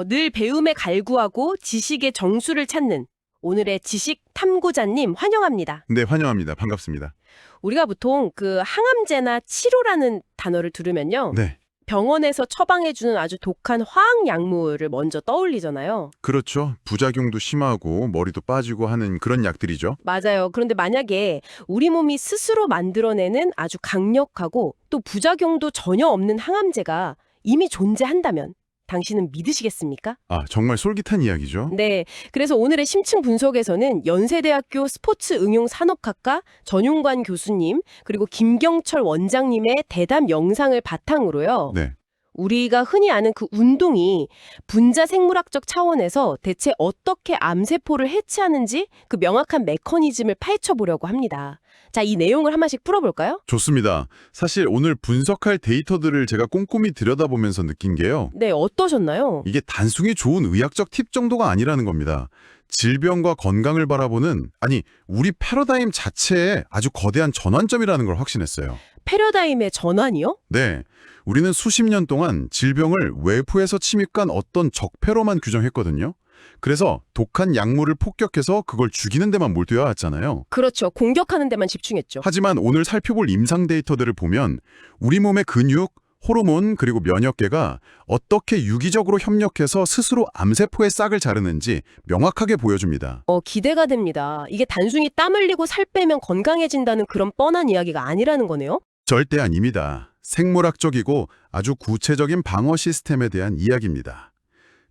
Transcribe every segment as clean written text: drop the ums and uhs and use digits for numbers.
늘 배움에 갈구하고 지식의 정수를 찾는 오늘의 지식 탐구자님 환영합니다. 네, 환영합니다. 반갑습니다. 우리가 보통 그 항암제나 치료라는 단어를 들으면요. 네, 병원에서 처방해주는 아주 독한 화학 약물을 먼저 떠올리잖아요. 그렇죠. 부작용도 심하고 머리도 빠지고 하는 그런 약들이죠. 맞아요. 그런데 만약에 우리 몸이 스스로 만들어내는 아주 강력하고 또 부작용도 전혀 없는 항암제가 이미 존재한다면 당신은 믿으시겠습니까? 아, 정말 솔깃한 이야기죠. 네. 그래서 오늘의 심층 분석에서는 연세대학교 스포츠 응용 산업학과 전용관 교수님 그리고 김경철 원장님의 대담 영상을 바탕으로요. 네, 우리가 흔히 아는 그 운동이 분자 생물학적 차원에서 대체 어떻게 암세포를 해치하는지 그 명확한 메커니즘을 파헤쳐 보려고 합니다. 자, 이 내용을 한 번씩 풀어볼까요? 좋습니다. 사실 오늘 분석할 데이터들을 제가 꼼꼼히 들여다보면서 느낀 게요. 네, 어떠셨나요? 이게 단순히 좋은 의학적 팁 정도가 아니라는 겁니다. 질병과 건강을 바라보는, 아니, 우리 패러다임 자체에 아주 거대한 전환점이라는 걸 확신했어요. 패러다임의 전환이요? 네, 우리는 수십 년 동안 질병을 외부에서 침입한 어떤 적폐로만 규정했거든요. 그래서 독한 약물을 폭격해서 그걸 죽이는 데만 몰두해 왔잖아요. 그렇죠. 공격하는 데만 집중했죠. 하지만 오늘 살펴볼 임상 데이터들을 보면 우리 몸의 근육, 호르몬 그리고 면역계가 어떻게 유기적으로 협력해서 스스로 암세포의 싹을 자르는지 명확하게 보여줍니다. 기대가 됩니다. 이게 단순히 땀 흘리고 살 빼면 건강해진다는 그런 뻔한 이야기가 아니라는 거네요? 절대 아닙니다. 생물학적이고 아주 구체적인 방어 시스템에 대한 이야기입니다.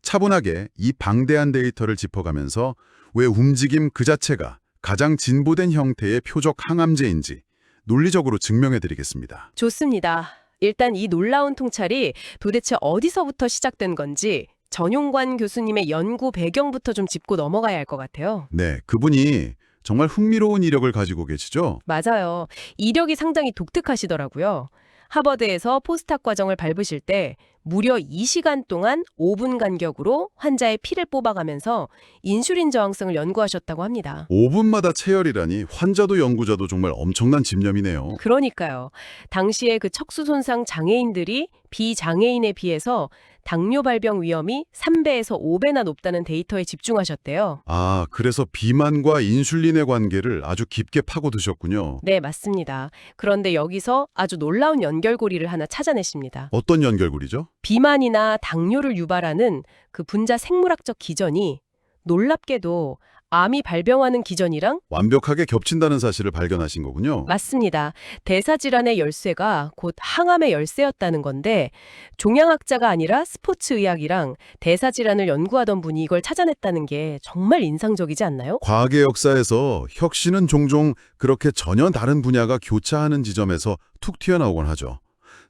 차분하게 이 방대한 데이터를 짚어가면서 왜 움직임 그 자체가 가장 진보된 형태의 표적 항암제인지 논리적으로 증명해드리겠습니다. 좋습니다. 일단 이 놀라운 통찰이 도대체 어디서부터 시작된 건지 전용관 교수님의 연구 배경부터 좀 짚고 넘어가야 할 것 같아요. 네, 그분이 정말 흥미로운 이력을 가지고 계시죠? 맞아요. 이력이 상당히 독특하시더라고요. 하버드에서 포스닥 과정을 밟으실 때 무려 2시간 동안 5분 간격으로 환자의 피를 뽑아가면서 인슐린 저항성을 연구하셨다고 합니다. 5분마다 체열이라니 환자도 연구자도 정말 엄청난 집념이네요. 그러니까요. 당시에 그 척수 손상 장애인들이 비장애인에 비해서 당뇨 발병 위험이 3배에서 5배나 높다는 데이터에 집중하셨대요. 아, 그래서 비만과 인슐린의 관계를 아주 깊게 파고드셨군요. 네, 맞습니다. 그런데 여기서 아주 놀라운 연결고리를 하나 찾아내십니다. 어떤 연결고리죠? 비만이나 당뇨를 유발하는 그 분자 생물학적 기전이 놀랍게도 암이 발병하는 기전이랑 완벽하게 겹친다는 사실을 발견하신 거군요. 맞습니다. 대사질환의 열쇠가 곧 항암의 열쇠였다는 건데 종양학자가 아니라 스포츠의학이랑 대사질환을 연구하던 분이 이걸 찾아냈다는 게 정말 인상적이지 않나요? 과학의 역사에서 혁신은 종종 그렇게 전혀 다른 분야가 교차하는 지점에서 툭 튀어나오곤 하죠.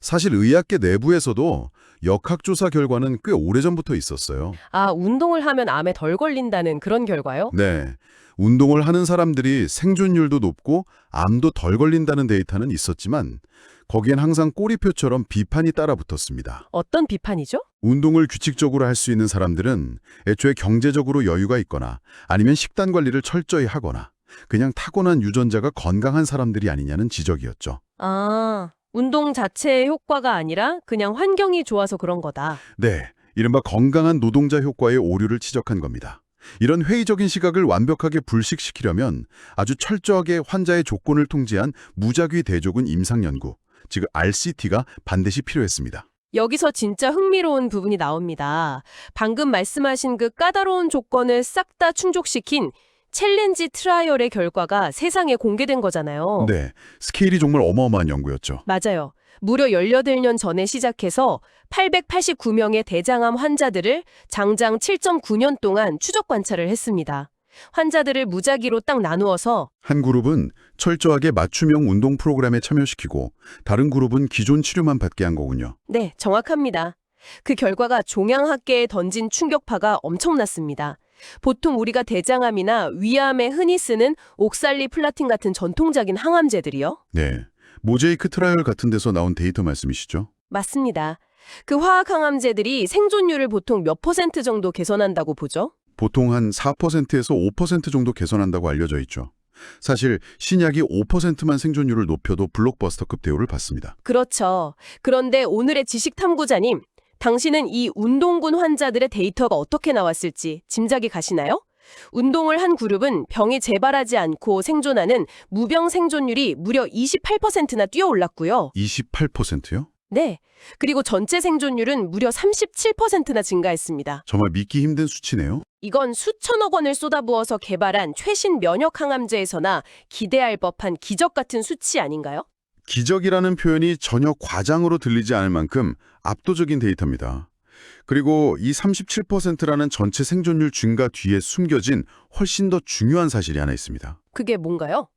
사실 의학계 내부에서도 역학조사 결과는 꽤 오래전부터 있었어요. 아, 운동을 하면 암에 덜 걸린다는 그런 결과요? 네, 운동을 하는 사람들이 생존율도 높고 암도 덜 걸린다는 데이터는 있었지만 거기엔 항상 꼬리표처럼 비판이 따라붙었습니다. 어떤 비판이죠? 운동을 규칙적으로 할 수 있는 사람들은 애초에 경제적으로 여유가 있거나 아니면 식단 관리를 철저히 하거나 그냥 타고난 유전자가 건강한 사람들이 아니냐는 지적이었죠. 아, 운동 자체의 효과가 아니라 그냥 환경이 좋아서 그런 거다. 네, 이른바 건강한 노동자 효과의 오류를 지적한 겁니다. 이런 회의적인 시각을 완벽하게 불식시키려면 아주 철저하게 환자의 조건을 통제한 무작위 대조군 임상연구, 즉 RCT가 반드시 필요했습니다. 여기서 진짜 흥미로운 부분이 나옵니다. 방금 말씀하신 그 까다로운 조건을 싹 다 충족시킨 챌린지 트라이얼의 결과가 세상에 공개된 거잖아요. 네, 스케일이 정말 어마어마한 연구였죠. 맞아요. 무려 18년 전에 시작해서 889명의 대장암 환자들을 장장 7.9년 동안 추적 관찰을 했습니다. 환자들을 무작위로 딱 나누어서 한 그룹은 철저하게 맞춤형 운동 프로그램에 참여시키고 다른 그룹은 기존 치료만 받게 한 거군요. 네, 정확합니다. 그 결과가 종양학계에 던진 충격파가 엄청났습니다. 보통 우리가 대장암이나 위암에 흔히 쓰는 옥살리플라틴 같은 전통적인 항암제들이요. 네, 모제이크 트라이얼 같은 데서 나온 데이터 말씀이시죠? 맞습니다. 그 화학 항암제들이 생존율을 보통 몇 퍼센트 정도 개선한다고 보죠? 보통 한 4%에서 5% 정도 개선한다고 알려져 있죠. 사실 신약이 5%만 생존율을 높여도 블록버스터급 대우를 받습니다. 그렇죠. 그런데 오늘의 지식탐구자님, 당신은 이 운동군 환자들의 데이터가 어떻게 나왔을지 짐작이 가시나요? 운동을 한 그룹은 병이 재발하지 않고 생존하는 무병 생존율이 무려 28%나 뛰어올랐고요. 28%요? 네. 그리고 전체 생존율은 무려 37%나 증가했습니다. 정말 믿기 힘든 수치네요. 이건 수천억 원을 쏟아부어서 개발한 최신 면역 항암제에서나 기대할 법한 기적 같은 수치 아닌가요? 기적이라는 표현이 전혀 과장으로 들리지 않을 만큼 압도적인 데이터입니다. 그리고 이 37%라는 전체 생존율 증가 뒤에 숨겨진 훨씬 더 중요한 사실이 하나 있습니다. 그게 뭔가요?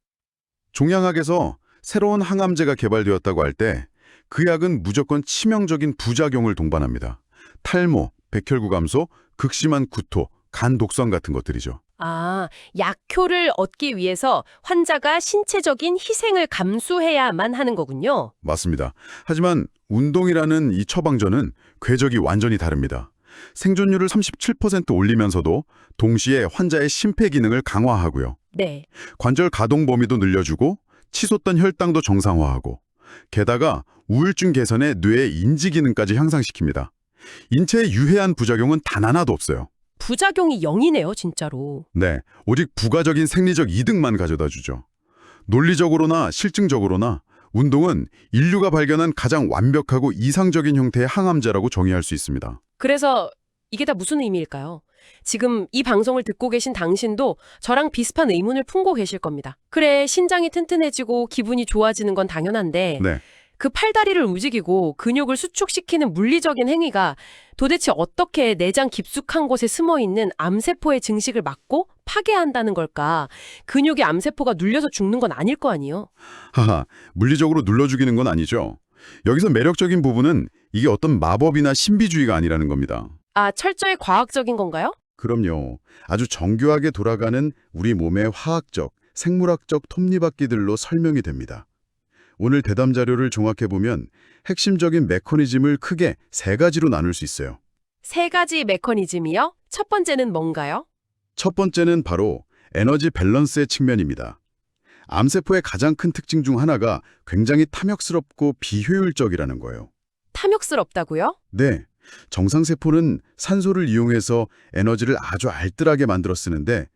종양학에서 새로운 항암제가 개발되었다고 할 때 그 약은 무조건 치명적인 부작용을 동반합니다. 탈모, 백혈구 감소, 극심한 구토, 간 독성 같은 것들이죠. 아, 약효를 얻기 위해서 환자가 신체적인 희생을 감수해야만 하는 거군요. 맞습니다. 하지만 운동이라는 이 처방전은 궤적이 완전히 다릅니다. 생존율을 37% 올리면서도 동시에 환자의 심폐 기능을 강화하고요. 네. 관절 가동 범위도 늘려주고 치솟던 혈당도 정상화하고 게다가 우울증 개선에 뇌의 인지 기능까지 향상시킵니다. 인체에 유해한 부작용은 단 하나도 없어요. 부작용이 0이네요, 진짜로. 네, 오직 부가적인 생리적 이득만 가져다 주죠. 논리적으로나 실증적으로나 운동은 인류가 발견한 가장 완벽하고 이상적인 형태의 항암제라고 정의할 수 있습니다. 그래서 이게 다 무슨 의미일까요? 지금 이 방송을 듣고 계신 당신도 저랑 비슷한 의문을 품고 계실 겁니다. 그래, 신장이 튼튼해지고 기분이 좋아지는 건 당연한데 네, 그 팔다리를 움직이고 근육을 수축시키는 물리적인 행위가 도대체 어떻게 내장 깊숙한 곳에 숨어있는 암세포의 증식을 막고 파괴한다는 걸까? 근육의 암세포가 눌려서 죽는 건 아닐 거 아니에요? 하하, 물리적으로 눌러 죽이는 건 아니죠. 여기서 매력적인 부분은 이게 어떤 마법이나 신비주의가 아니라는 겁니다. 아, 철저히 과학적인 건가요? 그럼요. 아주 정교하게 돌아가는 우리 몸의 화학적, 생물학적 톱니바퀴들로 설명이 됩니다. 오늘 대담 자료를 종합해보면 핵심적인 메커니즘을 크게 세 가지로 나눌 수 있어요. 세 가지 메커니즘이요? 첫 번째는 뭔가요? 첫 번째는 바로 에너지 밸런스의 측면입니다. 암세포의 가장 큰 특징 중 하나가 굉장히 탐욕스럽고 비효율적이라는 거예요. 탐욕스럽다고요? 네, 정상세포는 산소를 이용해서 에너지를 아주 알뜰하게 만들어 쓰는데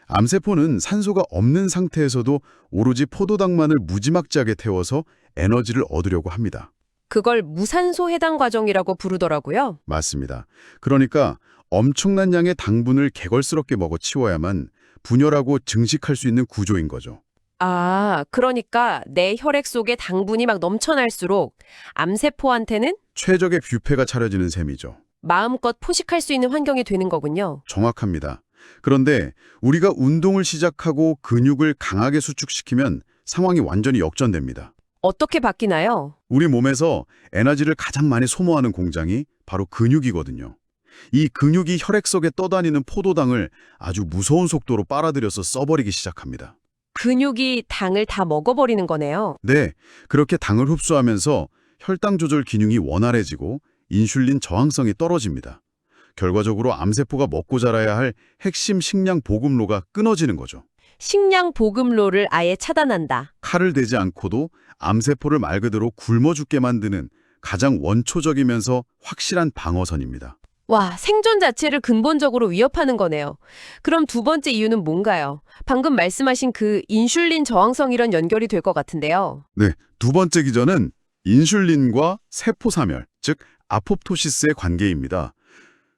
암세포는 산소가 없는 상태에서도 오로지 포도당만을 무지막지하게 태워서 에너지를 얻으려고 합니다. 그걸 무산소 해당 과정이라고 부르더라고요. 맞습니다. 그러니까 엄청난 양의 당분을 개걸스럽게 먹어치워야만 분열하고 증식할 수 있는 구조인 거죠. 아, 그러니까 내 혈액 속에 당분이 막 넘쳐날수록 암세포한테는 최적의 뷔페가 차려지는 셈이죠. 마음껏 포식할 수 있는 환경이 되는 거군요. 정확합니다. 그런데 우리가 운동을 시작하고 근육을 강하게 수축시키면 상황이 완전히 역전됩니다. 어떻게 바뀌나요? 우리 몸에서 에너지를 가장 많이 소모하는 공장이 바로 근육이거든요. 이 근육이 혈액 속에 떠다니는 포도당을 아주 무서운 속도로 빨아들여서 써버리기 시작합니다. 근육이 당을 다 먹어버리는 거네요. 네, 그렇게 당을 흡수하면서 혈당 조절 기능이 원활해지고 인슐린 저항성이 떨어집니다. 결과적으로 암세포가 먹고 자라야 할 핵심 식량 보급로가 끊어지는 거죠. 식량 보급로를 아예 차단한다. 칼을 대지 않고도 암세포를 말 그대로 굶어 죽게 만드는 가장 원초적이면서 확실한 방어선입니다. 와, 생존 자체를 근본적으로 위협하는 거네요. 그럼 두 번째 이유는 뭔가요? 방금 말씀하신 그 인슐린 저항성이랑 연결이 될 것 같은데요. 네, 두 번째 기전은 인슐린과 세포사멸, 즉 아포프토시스의 관계입니다.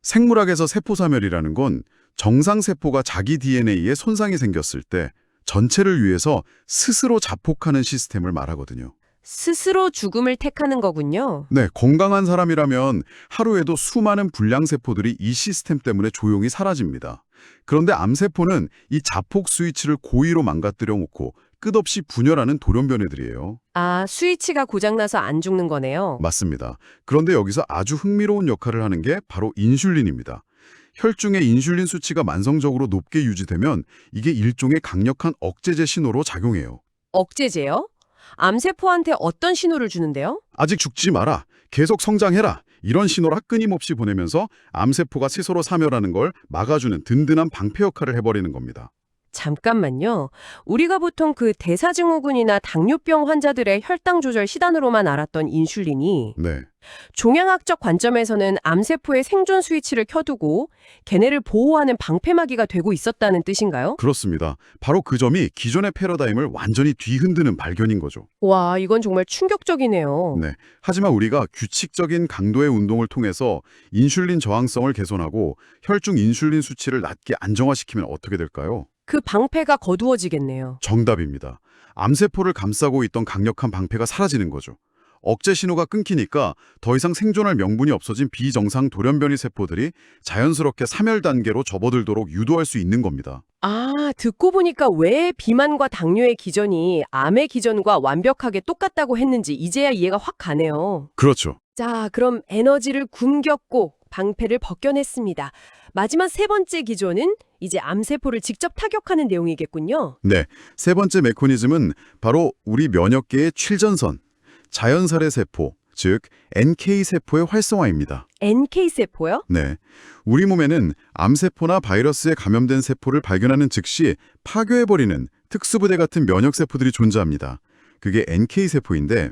생물학에서 세포사멸이라는 건 정상세포가 자기 DNA에 손상이 생겼을 때 전체를 위해서 스스로 자폭하는 시스템을 말하거든요. 스스로 죽음을 택하는 거군요. 네, 건강한 사람이라면 하루에도 수많은 불량세포들이 이 시스템 때문에 조용히 사라집니다. 그런데 암세포는 이 자폭 스위치를 고의로 망가뜨려 놓고 끝없이 분열하는 돌연변이들이에요. 아, 스위치가 고장나서 안 죽는 거네요. 맞습니다. 그런데 여기서 아주 흥미로운 역할을 하는 게 바로 인슐린입니다. 혈중의 인슐린 수치가 만성적으로 높게 유지되면 이게 일종의 강력한 억제제 신호로 작용해요. 억제제요? 암세포한테 어떤 신호를 주는데요? 아직 죽지 마라, 계속 성장해라, 이런 신호를 끊임없이 보내면서 암세포가 스스로 사멸하는 걸 막아주는 든든한 방패 역할을 해버리는 겁니다. 잠깐만요. 우리가 보통 그 대사증후군이나 당뇨병 환자들의 혈당 조절 시단으로만 알았던 인슐린이 네. 종양학적 관점에서는 암세포의 생존 스위치를 켜두고 걔네를 보호하는 방패막이가 되고 있었다는 뜻인가요? 그렇습니다. 바로 그 점이 기존의 패러다임을 완전히 뒤흔드는 발견인 거죠. 와, 이건 정말 충격적이네요. 네. 하지만 우리가 규칙적인 강도의 운동을 통해서 인슐린 저항성을 개선하고 혈중 인슐린 수치를 낮게 안정화시키면 어떻게 될까요? 그 방패가 거두어지겠네요. 정답입니다. 암세포를 감싸고 있던 강력한 방패가 사라지는 거죠. 억제 신호가 끊기니까 더 이상 생존할 명분이 없어진 비정상 돌연변이 세포들이 자연스럽게 사멸 단계로 접어들도록 유도할 수 있는 겁니다. 아, 듣고 보니까 왜 비만과 당뇨의 기전이 암의 기전과 완벽하게 똑같다고 했는지 이제야 이해가 확 가네요. 그렇죠. 자, 그럼 에너지를 굶겼고 방패를 벗겨냈습니다. 마지막 세 번째 기조는 이제 암세포를 직접 타격하는 내용이겠군요. 네. 세 번째 메커니즘은 바로 우리 면역계의 출전선, 자연살의 세포, 즉 NK세포의 활성화입니다. NK세포요? 네. 우리 몸에는 암세포나 바이러스에 감염된 세포를 발견하는 즉시 파괴해버리는 특수부대 같은 면역세포들이 존재합니다. 그게 NK세포인데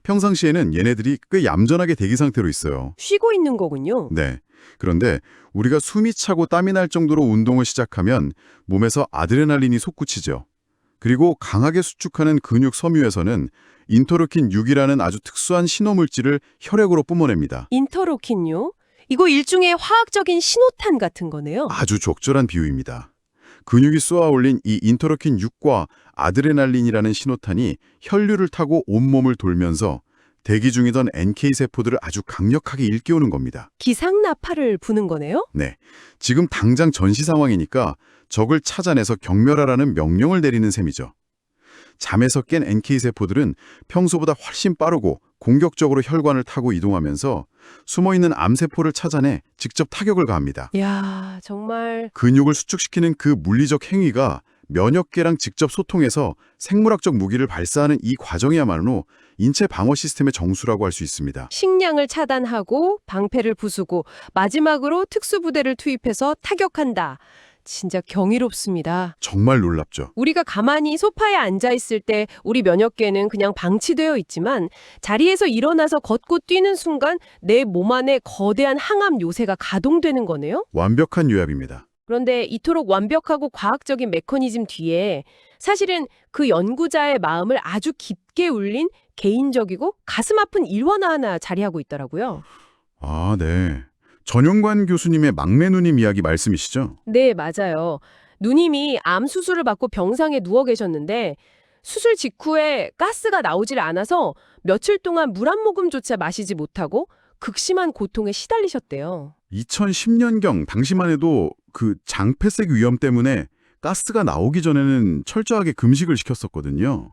평상시에는 얘네들이 꽤 얌전하게 대기 상태로 있어요. 쉬고 있는 거군요. 네. 그런데 우리가 숨이 차고 땀이 날 정도로 운동을 시작하면 몸에서 아드레날린이 솟구치죠. 그리고 강하게 수축하는 근육 섬유에서는 인터루킨 6이라는 아주 특수한 신호물질을 혈액으로 뿜어냅니다. 인터로킨요? 이거 일종의 화학적인 신호탄 같은 거네요. 아주 적절한 비유입니다. 근육이 쏘아올린 이 인터루킨 6과 아드레날린이라는 신호탄이 혈류를 타고 온몸을 돌면서 대기 중이던 NK세포들을 아주 강력하게 일깨우는 겁니다. 기상나팔을 부는 거네요? 네, 지금 당장 전시 상황이니까 적을 찾아내서 경멸하라는 명령을 내리는 셈이죠. 잠에서 깬 NK세포들은 평소보다 훨씬 빠르고 공격적으로 혈관을 타고 이동하면서 숨어있는 암세포를 찾아내 직접 타격을 가합니다. 이야, 정말 근육을 수축시키는 그 물리적 행위가 면역계랑 직접 소통해서 생물학적 무기를 발사하는 이 과정이야말로 인체 방어 시스템의 정수라고 할 수 있습니다. 식량을 차단하고 방패를 부수고 마지막으로 특수부대를 투입해서 타격한다. 진짜 경이롭습니다. 정말 놀랍죠. 우리가 가만히 소파에 앉아 있을 때 우리 면역계는 그냥 방치되어 있지만 자리에서 일어나서 걷고 뛰는 순간 내 몸 안에 거대한 항암 요새가 가동되는 거네요? 완벽한 요약입니다. 그런데 이토록 완벽하고 과학적인 메커니즘 뒤에 사실은 그 연구자의 마음을 아주 깊게 울린 개인적이고 가슴 아픈 일화나 하나 자리하고 있더라고요. 아, 네. 전용관 교수님의 막내 누님 이야기 말씀이시죠? 네, 맞아요. 누님이 암 수술을 받고 병상에 누워 계셨는데 수술 직후에 가스가 나오질 않아서 며칠 동안 물 한 모금조차 마시지 못하고 극심한 고통에 시달리셨대요. 2010년경 당시만 해도 그 장폐색 위험 때문에 가스가 나오기 전에는 철저하게 금식을 시켰었거든요.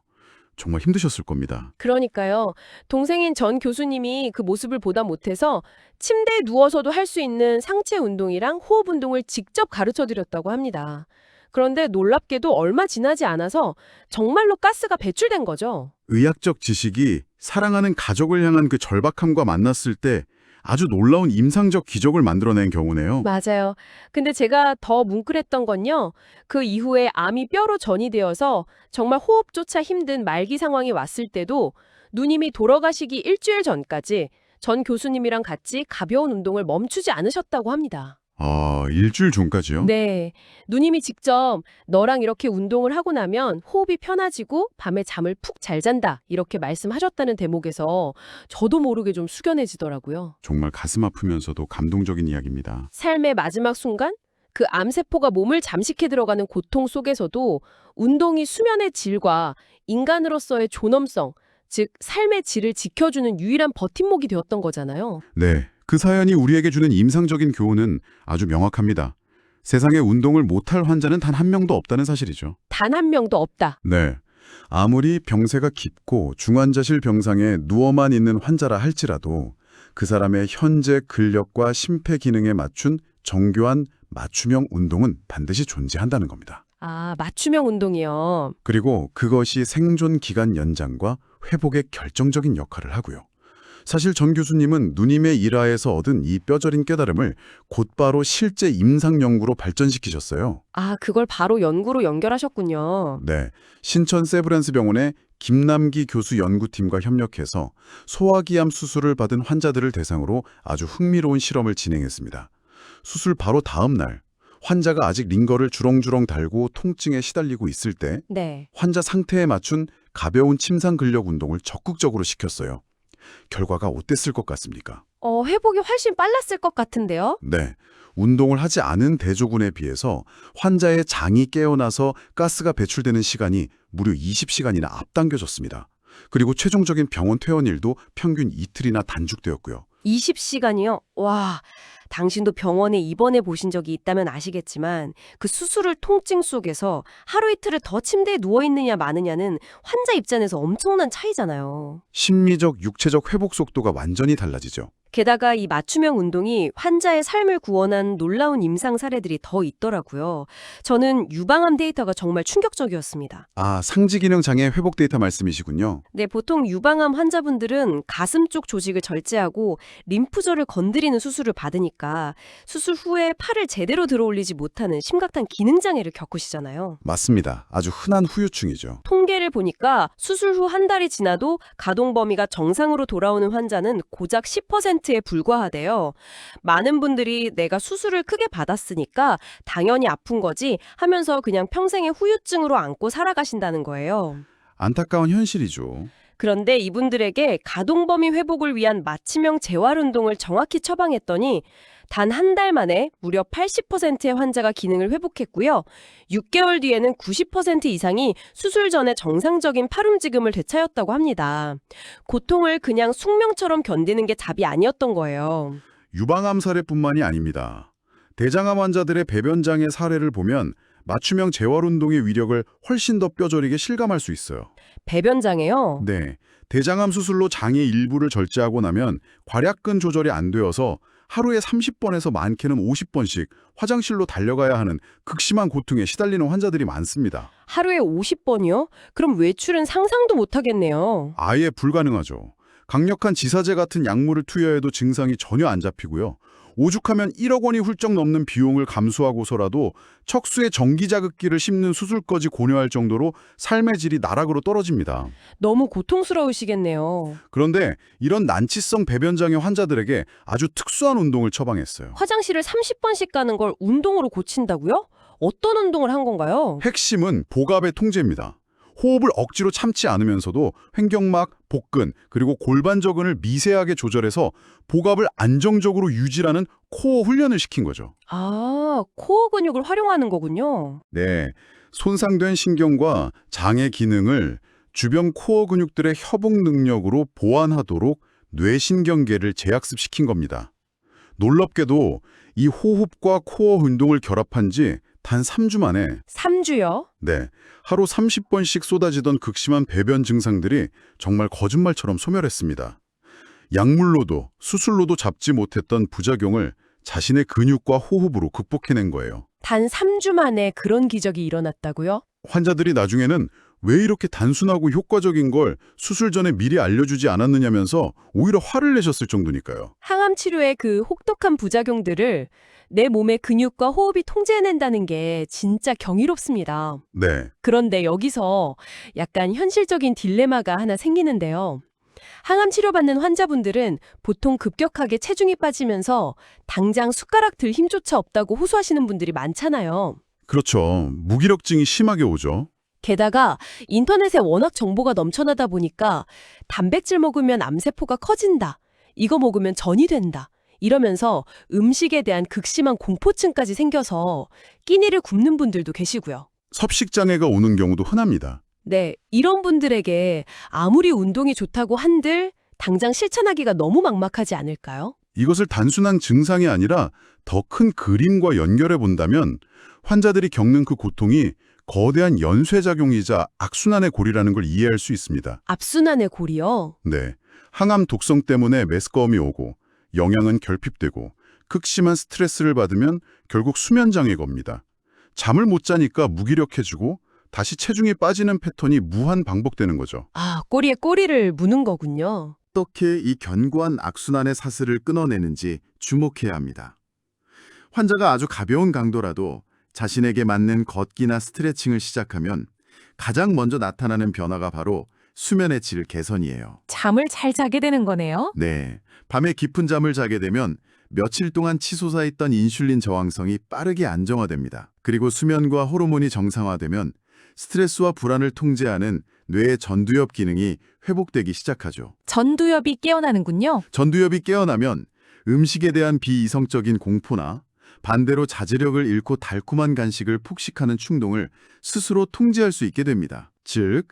정말 힘드셨을 겁니다. 그러니까요. 동생인 전 교수님이 그 모습을 보다 못해서 침대에 누워서도 할 수 있는 상체 운동이랑 호흡 운동을 직접 가르쳐 드렸다고 합니다. 그런데 놀랍게도 얼마 지나지 않아서 정말로 가스가 배출된 거죠. 의학적 지식이 사랑하는 가족을 향한 그 절박함과 만났을 때 아주 놀라운 임상적 기적을 만들어낸 경우네요. 맞아요. 근데 제가 더 뭉클했던 건요. 그 이후에 암이 뼈로 전이되어서 정말 호흡조차 힘든 말기 상황이 왔을 때도 누님이 돌아가시기 일주일 전까지 전 교수님이랑 같이 가벼운 운동을 멈추지 않으셨다고 합니다. 아, 일주일 전까지요? 네. 누님이 직접 너랑 이렇게 운동을 하고 나면 호흡이 편해지고 밤에 잠을 푹 잘 잔다 이렇게 말씀하셨다는 대목에서 저도 모르게 좀 숙연해지더라고요. 정말 가슴 아프면서도 감동적인 이야기입니다. 삶의 마지막 순간 그 암세포가 몸을 잠식해 들어가는 고통 속에서도 운동이 수면의 질과 인간으로서의 존엄성, 즉 삶의 질을 지켜주는 유일한 버팀목이 되었던 거잖아요. 네, 그 사연이 우리에게 주는 임상적인 교훈은 아주 명확합니다. 세상에 운동을 못할 환자는 단 한 명도 없다는 사실이죠. 단 한 명도 없다. 네, 아무리 병세가 깊고 중환자실 병상에 누워만 있는 환자라 할지라도 그 사람의 현재 근력과 심폐 기능에 맞춘 정교한 맞춤형 운동은 반드시 존재한다는 겁니다. 아, 맞춤형 운동이요. 그리고 그것이 생존 기간 연장과 회복에 결정적인 역할을 하고요. 사실 전 교수님은 누님의 일화에서 얻은 이 뼈저린 깨달음을 곧바로 실제 임상 연구로 발전시키셨어요. 아, 그걸 바로 연구로 연결하셨군요. 네, 신천 세브란스 병원의 김남기 교수 연구팀과 협력해서 소화기암 수술을 받은 환자들을 대상으로 아주 흥미로운 실험을 진행했습니다. 수술 바로 다음 날, 환자가 아직 링거를 주렁주렁 달고 통증에 시달리고 있을 때 네. 환자 상태에 맞춘 가벼운 침상 근력 운동을 적극적으로 시켰어요. 결과가 어땠을 것 같습니까? 회복이 훨씬 빨랐을 것 같은데요? 네, 운동을 하지 않은 대조군에 비해서 환자의 장이 깨어나서 가스가 배출되는 시간이 무려 20시간이나 앞당겨졌습니다. 그리고 최종적인 병원 퇴원일도 평균 이틀이나 단축되었고요. 20시간이요? 와, 당신도 병원에 입원해 보신 적이 있다면 아시겠지만 그 수술 통증 속에서 하루 이틀을 더 침대에 누워있느냐 마느냐는 환자 입장에서 엄청난 차이잖아요. 심리적, 육체적 회복 속도가 완전히 달라지죠. 게다가 이 맞춤형 운동이 환자의 삶을 구원한 놀라운 임상 사례들이 더 있더라고요. 저는 유방암 데이터가 정말 충격적이었습니다. 아, 상지기능 장애 회복 데이터 말씀이시군요. 네, 보통 유방암 환자분들은 가슴 쪽 조직을 절제하고 림프절을 건드리는 수술을 받으니까 수술 후에 팔을 제대로 들어올리지 못하는 심각한 기능장애를 겪으시잖아요. 맞습니다. 아주 흔한 후유증이죠. 통계를 보니까 수술 후 한 달이 지나도 가동 범위가 정상으로 돌아오는 환자는 고작 10%에 불과하대요. 많은 분들이 내가 수술을 크게 받았으니까 당연히 아픈 거지 하면서 그냥 평생의 후유증으로 안고 살아가신다는 거예요. 안타까운 현실이죠. 그런데 이분들에게 가동범위 회복을 위한 맞춤형 재활운동을 정확히 처방했더니 단 한 달 만에 무려 80%의 환자가 기능을 회복했고요. 6개월 뒤에는 90% 이상이 수술 전에 정상적인 팔 움직임을 되찾았다고 합니다. 고통을 그냥 숙명처럼 견디는 게 답이 아니었던 거예요. 유방암 사례뿐만이 아닙니다. 대장암 환자들의 배변장애 사례를 보면 맞춤형 재활운동의 위력을 훨씬 더 뼈저리게 실감할 수 있어요. 배변장애요? 네, 대장암 수술로 장의 일부를 절제하고 나면 괄약근 조절이 안 되어서 하루에 30번에서 많게는 50번씩 화장실로 달려가야 하는 극심한 고통에 시달리는 환자들이 많습니다. 하루에 50번이요? 그럼 외출은 상상도 못 하겠네요. 아예 불가능하죠. 강력한 지사제 같은 약물을 투여해도 증상이 전혀 안 잡히고요. 오죽하면 1억 원이 훌쩍 넘는 비용을 감수하고서라도 척수에 전기자극기를 심는 수술까지 고려할 정도로 삶의 질이 나락으로 떨어집니다. 너무 고통스러우시겠네요. 그런데 이런 난치성 배변장애 환자들에게 아주 특수한 운동을 처방했어요. 화장실을 30번씩 가는 걸 운동으로 고친다고요? 어떤 운동을 한 건가요? 핵심은 복압의 통제입니다. 호흡을 억지로 참지 않으면서도 횡격막, 복근, 그리고 골반저근을 미세하게 조절해서 복압을 안정적으로 유지하는 코어 훈련을 시킨 거죠. 아, 코어 근육을 활용하는 거군요. 네, 손상된 신경과 장의 기능을 주변 코어 근육들의 협응 능력으로 보완하도록 뇌신경계를 재학습시킨 겁니다. 놀랍게도 이 호흡과 코어 운동을 결합한 지 단 3주 만에 3주요? 네, 하루 30번씩 쏟아지던 극심한 배변 증상들이 정말 거짓말처럼 소멸했습니다. 약물로도 수술로도 잡지 못했던 부작용을 자신의 근육과 호흡으로 극복해낸 거예요. 단 3주 만에 그런 기적이 일어났다고요? 환자들이 나중에는 왜 이렇게 단순하고 효과적인 걸 수술 전에 미리 알려주지 않았느냐면서 오히려 화를 내셨을 정도니까요. 항암 치료의 그 혹독한 부작용들을 내 몸의 근육과 호흡이 통제해낸다는 게 진짜 경이롭습니다. 네, 그런데 여기서 약간 현실적인 딜레마가 하나 생기는데요. 항암 치료받는 환자분들은 보통 급격하게 체중이 빠지면서 당장 숟가락 들 힘조차 없다고 호소하시는 분들이 많잖아요. 그렇죠. 무기력증이 심하게 오죠. 게다가 인터넷에 워낙 정보가 넘쳐나다 보니까 단백질 먹으면 암세포가 커진다. 이거 먹으면 전이 된다. 이러면서 음식에 대한 극심한 공포증까지 생겨서 끼니를 굶는 분들도 계시고요. 섭식장애가 오는 경우도 흔합니다. 네, 이런 분들에게 아무리 운동이 좋다고 한들 당장 실천하기가 너무 막막하지 않을까요? 이것을 단순한 증상이 아니라 더 큰 그림과 연결해 본다면 환자들이 겪는 그 고통이 거대한 연쇄작용이자 악순환의 고리라는 걸 이해할 수 있습니다. 앞순환의 고리요? 네, 항암 독성 때문에 메스꺼움이 오고 영양은 결핍되고 극심한 스트레스를 받으면 결국 수면장애 겁니다. 잠을 못 자니까 무기력해지고 다시 체중이 빠지는 패턴이 무한 반복되는 거죠. 아, 꼬리에 꼬리를 무는 거군요. 어떻게 이 견고한 악순환의 사슬을 끊어내는지 주목해야 합니다. 환자가 아주 가벼운 강도라도 자신에게 맞는 걷기나 스트레칭을 시작하면 가장 먼저 나타나는 변화가 바로 수면의 질 개선이에요. 잠을 잘 자게 되는 거네요. 네, 밤에 깊은 잠을 자게 되면 며칠 동안 치솟아있던 인슐린 저항성이 빠르게 안정화됩니다. 그리고 수면과 호르몬이 정상화되면 스트레스와 불안을 통제하는 뇌의 전두엽 기능이 회복되기 시작하죠. 전두엽이 깨어나는군요. 전두엽이 깨어나면 음식에 대한 비이성적인 공포나 반대로 자제력을 잃고 달콤한 간식을 폭식하는 충동을 스스로 통제할 수 있게 됩니다. 즉,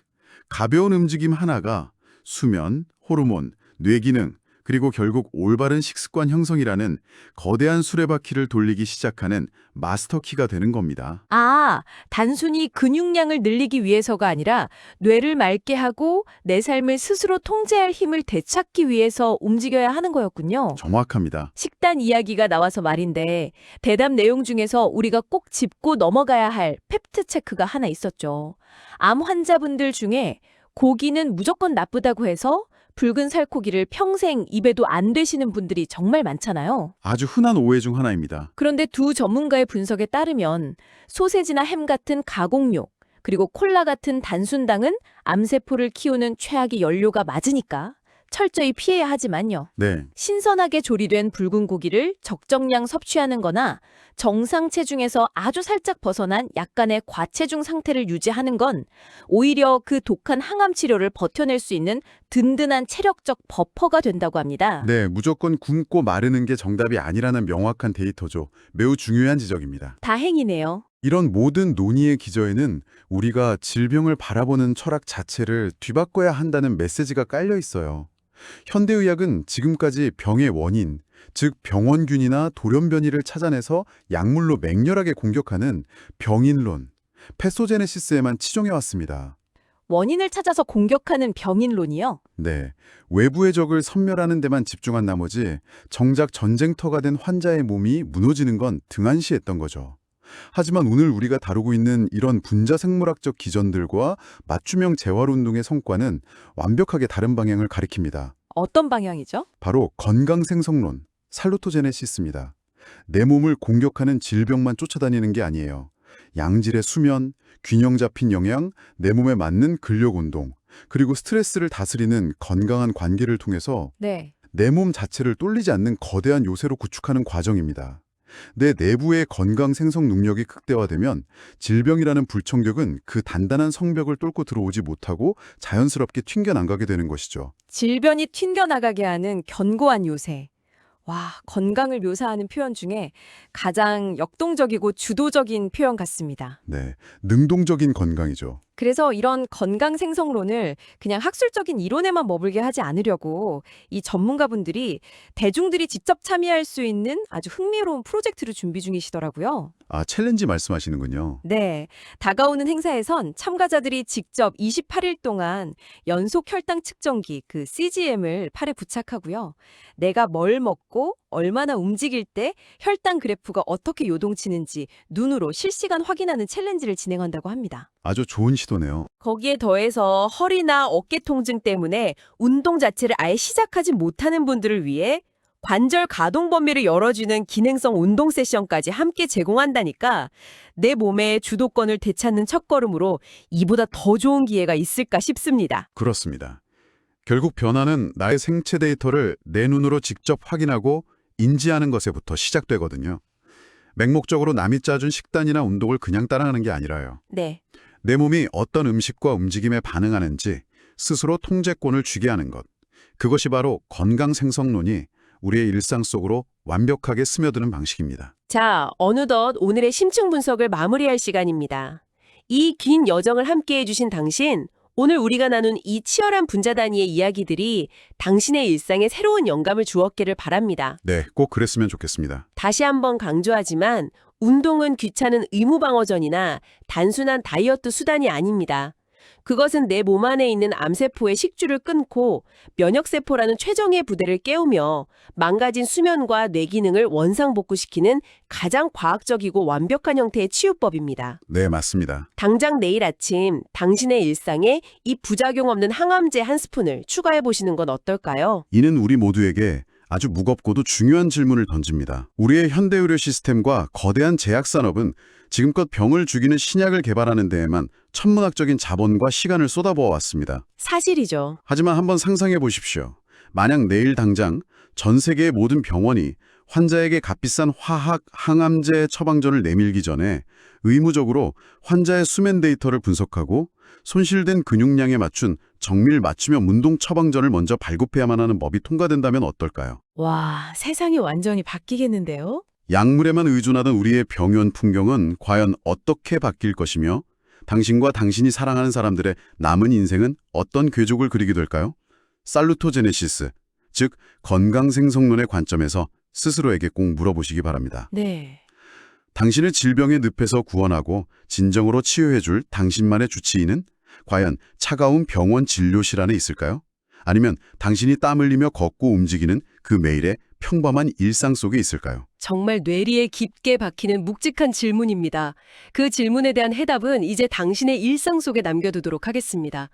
가벼운 움직임 하나가 수면, 호르몬, 뇌기능, 그리고 결국 올바른 식습관 형성이라는 거대한 수레바퀴를 돌리기 시작하는 마스터키가 되는 겁니다. 아, 단순히 근육량을 늘리기 위해서가 아니라 뇌를 맑게 하고 내 삶을 스스로 통제할 힘을 되찾기 위해서 움직여야 하는 거였군요. 정확합니다. 식단 이야기가 나와서 말인데 대답 내용 중에서 우리가 꼭 짚고 넘어가야 할 팩트 체크가 하나 있었죠. 암 환자분들 중에 고기는 무조건 나쁘다고 해서 붉은 살코기를 평생 입에도 안 되시는 분들이 정말 많잖아요. 아주 흔한 오해 중 하나입니다. 그런데 두 전문가의 분석에 따르면 소세지나 햄 같은 가공육, 그리고 콜라 같은 단순당은 암세포를 키우는 최악의 연료가 맞으니까 철저히 피해야 하지만요. 네, 신선하게 조리된 붉은 고기를 적정량 섭취하는 거나 정상 체중에서 아주 살짝 벗어난 약간의 과체중 상태를 유지하는 건 오히려 그 독한 항암 치료를 버텨낼 수 있는 든든한 체력적 버퍼가 된다고 합니다. 네, 무조건 굶고 마르는 게 정답이 아니라는 명확한 데이터죠. 매우 중요한 지적입니다. 다행이네요. 이런 모든 논의의 기저에는 우리가 질병을 바라보는 철학 자체를 뒤바꿔야 한다는 메시지가 깔려 있어요. 현대의학은 지금까지 병의 원인, 즉 병원균이나 돌연변이를 찾아내서 약물로 맹렬하게 공격하는 병인론, 패소제네시스에만 치중해왔습니다. 원인을 찾아서 공격하는 병인론이요? 네, 외부의 적을 섬멸하는 데만 집중한 나머지 정작 전쟁터가 된 환자의 몸이 무너지는 건 등한시했던 거죠. 하지만 오늘 우리가 다루고 있는 이런 분자생물학적 기전들과 맞춤형 재활운동의 성과는 완벽하게 다른 방향을 가리킵니다. 어떤 방향이죠? 바로 건강생성론, 살루토제네시스입니다. 내 몸을 공격하는 질병만 쫓아다니는 게 아니에요. 양질의 수면, 균형 잡힌 영양, 내 몸에 맞는 근력운동, 그리고 스트레스를 다스리는 건강한 관계를 통해서 네. 내 몸 자체를 똘리지 않는 거대한 요새로 구축하는 과정입니다. 내 내부의 건강 생성 능력이 극대화되면 질병이라는 불청격은 그 단단한 성벽을 뚫고 들어오지 못하고 자연스럽게 튕겨나가게 되는 것이죠. 질병이 튕겨나가게 하는 견고한 요새. 와, 건강을 묘사하는 표현 중에 가장 역동적이고 주도적인 표현 같습니다. 네, 능동적인 건강이죠. 그래서 이런 건강 생성론을 그냥 학술적인 이론에만 머물게 하지 않으려고 이 전문가분들이 대중들이 직접 참여할 수 있는 아주 흥미로운 프로젝트를 준비 중이시더라고요. 아, 챌린지 말씀하시는군요. 네, 다가오는 행사에선 참가자들이 직접 28일 동안 연속 혈당 측정기, 그 CGM을 팔에 부착하고요. 내가 뭘 먹고 얼마나 움직일 때 혈당 그래프가 어떻게 요동치는지 눈으로 실시간 확인하는 챌린지를 진행한다고 합니다. 아주 좋은 시도네요. 거기에 더해서 허리나 어깨 통증 때문에 운동 자체를 아예 시작하지 못하는 분들을 위해 관절 가동 범위를 열어주는 기능성 운동 세션까지 함께 제공한다니까 내 몸의 주도권을 되찾는 첫걸음으로 이보다 더 좋은 기회가 있을까 싶습니다. 그렇습니다. 결국 변화는 나의 생체 데이터를 내 눈으로 직접 확인하고 인지하는 것에부터 시작되거든요. 맹목적으로 남이 짜준 식단이나 운동을 그냥 따라하는 게 아니라요. 네. 내 몸이 어떤 음식과 움직임에 반응하는지 스스로 통제권을 쥐게 하는 것. 그것이 바로 건강 생성론이 우리의 일상 속으로 완벽하게 스며드는 방식입니다. 자, 어느덧 오늘의 심층 분석을 마무리할 시간입니다. 이 긴 여정을 함께해 주신 당신, 오늘 우리가 나눈 이 치열한 분자 단위의 이야기들이 당신의 일상에 새로운 영감을 주었기를 바랍니다. 네, 꼭 그랬으면 좋겠습니다. 다시 한번 강조하지만 운동은 귀찮은 의무방어전이나 단순한 다이어트 수단이 아닙니다. 그것은 내 몸 안에 있는 암세포의 식주를 끊고 면역세포라는 최정예 부대를 깨우며 망가진 수면과 뇌 기능을 원상복구시키는 가장 과학적이고 완벽한 형태의 치유법입니다. 네, 맞습니다. 당장 내일 아침 당신의 일상에 이 부작용 없는 항암제 한 스푼을 추가해 보시는 건 어떨까요? 이는 우리 모두에게 아주 무겁고도 중요한 질문을 던집니다. 우리의 현대 의료 시스템과 거대한 제약산업은 지금껏 병을 죽이는 신약을 개발하는 데에만 천문학적인 자본과 시간을 쏟아부어 왔습니다. 사실이죠. 하지만 한번 상상해 보십시오. 만약 내일 당장 전 세계의 모든 병원이 환자에게 값비싼 화학 항암제 처방전을 내밀기 전에 의무적으로 환자의 수면 데이터를 분석하고 손실된 근육량에 맞춘 정밀 맞춤형 운동 처방전을 먼저 발급해야만 하는 법이 통과된다면 어떨까요? 와, 세상이 완전히 바뀌겠는데요? 약물에만 의존하던 우리의 병원 풍경은 과연 어떻게 바뀔 것이며 당신과 당신이 사랑하는 사람들의 남은 인생은 어떤 궤적을 그리게 될까요? 살루토제네시스, 즉 건강생성론의 관점에서 스스로에게 꼭 물어보시기 바랍니다. 네. 당신을 질병의 늪에서 구원하고 진정으로 치유해줄 당신만의 주치의는 과연 차가운 병원 진료실 안에 있을까요? 아니면 당신이 땀 흘리며 걷고 움직이는 그 매일의 평범한 일상 속에 있을까요? 정말 뇌리에 깊게 박히는 묵직한 질문입니다. 그 질문에 대한 해답은 이제 당신의 일상 속에 남겨두도록 하겠습니다.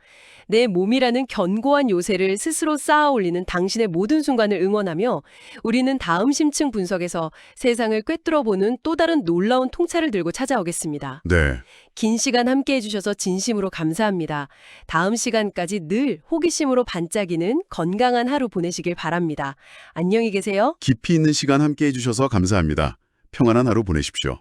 내 몸이라는 견고한 요새를 스스로 쌓아 올리는 당신의 모든 순간을 응원하며 우리는 다음 심층 분석에서 세상을 꿰뚫어보는 또 다른 놀라운 통찰을 들고 찾아오겠습니다. 네. 긴 시간 함께 해주셔서 진심으로 감사합니다. 다음 시간까지 늘 호기심으로 반짝이는 건강한 하루 보내시길 바랍니다. 안녕히 계세요. 깊이 있는 시간 함께 해주셔서 감사합니다. 평안한 하루 보내십시오.